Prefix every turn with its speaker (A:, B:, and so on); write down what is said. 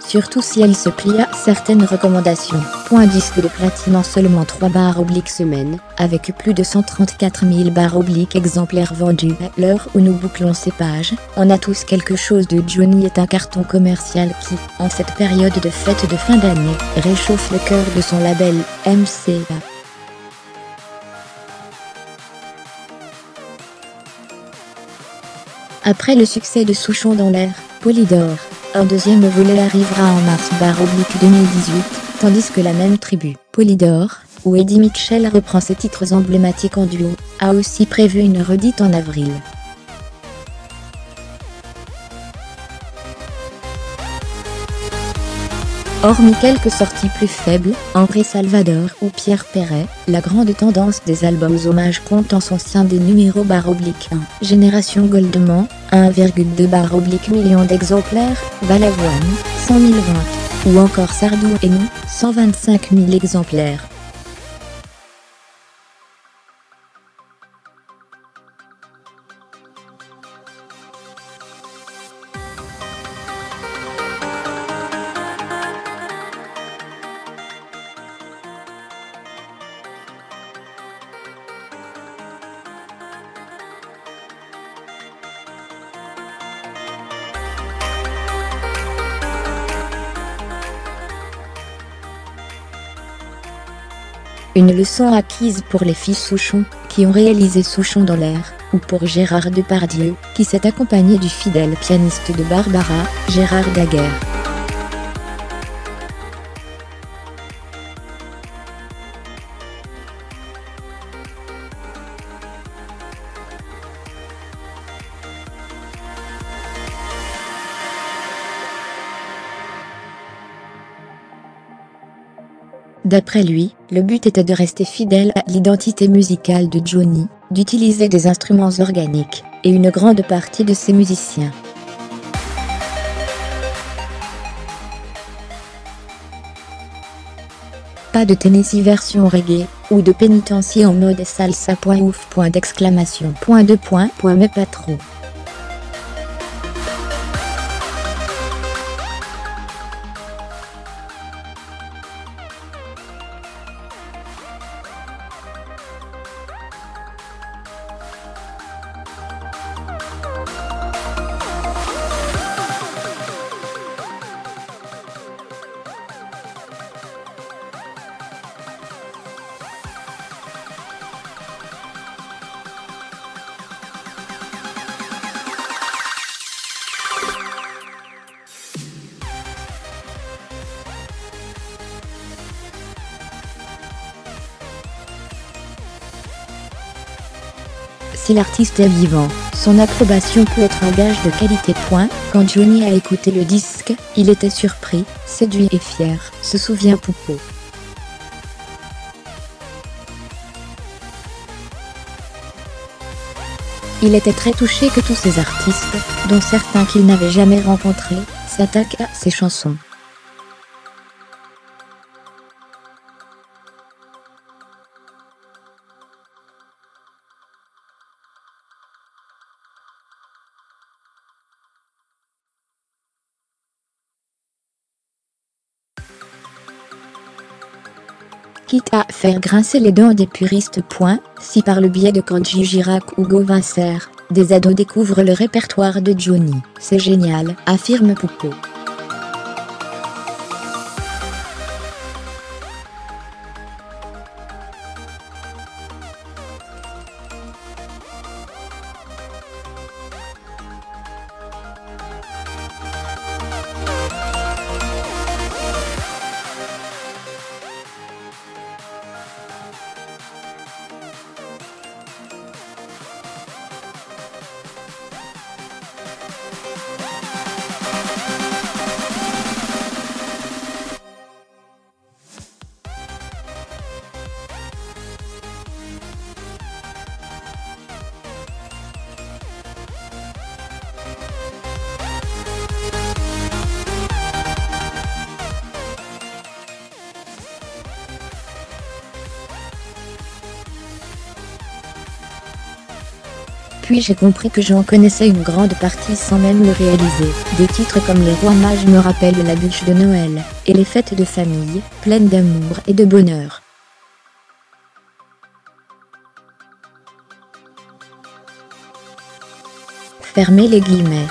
A: surtout si elle se plie à certaines recommandations. Point disque de platine en seulement 3/semaines, avec plus de 134 000 exemplaires vendus. À l'heure où nous bouclons ces pages, On a tous quelque chose de Johnny est un carton commercial qui, en cette période de fête de fin d'année, réchauffe le cœur de son label, MCA. Après le succès de Souchon dans l'air, Polydor, un deuxième volet arrivera en mars/2018, tandis que la même tribu, Polydor, où Eddie Mitchell reprend ses titres emblématiques en duo, a aussi prévu une redite en avril. Hormis quelques sorties plus faibles, André Salvador ou Pierre Perret, la grande tendance des albums hommages compte en son sein des numéros /1. Génération Goldman, 1,2 million d'exemplaires, Balavoine, 100 000 ventes, ou encore Sardou et nous, 125 000 exemplaires. Une leçon acquise pour les filles Souchon, qui ont réalisé Souchon dans l'air, ou pour Gérard Depardieu, qui s'est accompagné du fidèle pianiste de Barbara, Gérard Daguerre. D'après lui, le but était de rester fidèle à l'identité musicale de Johnny, d'utiliser des instruments organiques, et une grande partie de ses musiciens. Pas de Tennessee version reggae, ou de pénitencier en mode salsa. Ouf. Mais pas trop. Si l'artiste est vivant, son approbation peut être un gage de qualité. Quand Johnny a écouté le disque, il était surpris, séduit et fier, se souvient Poupeau. Il était très touché que tous ces artistes, dont certains qu'il n'avait jamais rencontrés, s'attaquent à ses chansons. Quitte à faire grincer les dents des puristes. Si par le biais de Kenji Girac ou Gauvin Serre, des ados découvrent le répertoire de Johnny, c'est génial, affirme Poupeau. Puis j'ai compris que j'en connaissais une grande partie sans même le réaliser. Des titres comme Les Rois Mages me rappellent la bûche de Noël, et les fêtes de famille, pleines d'amour et de bonheur. Fermez les guillemets.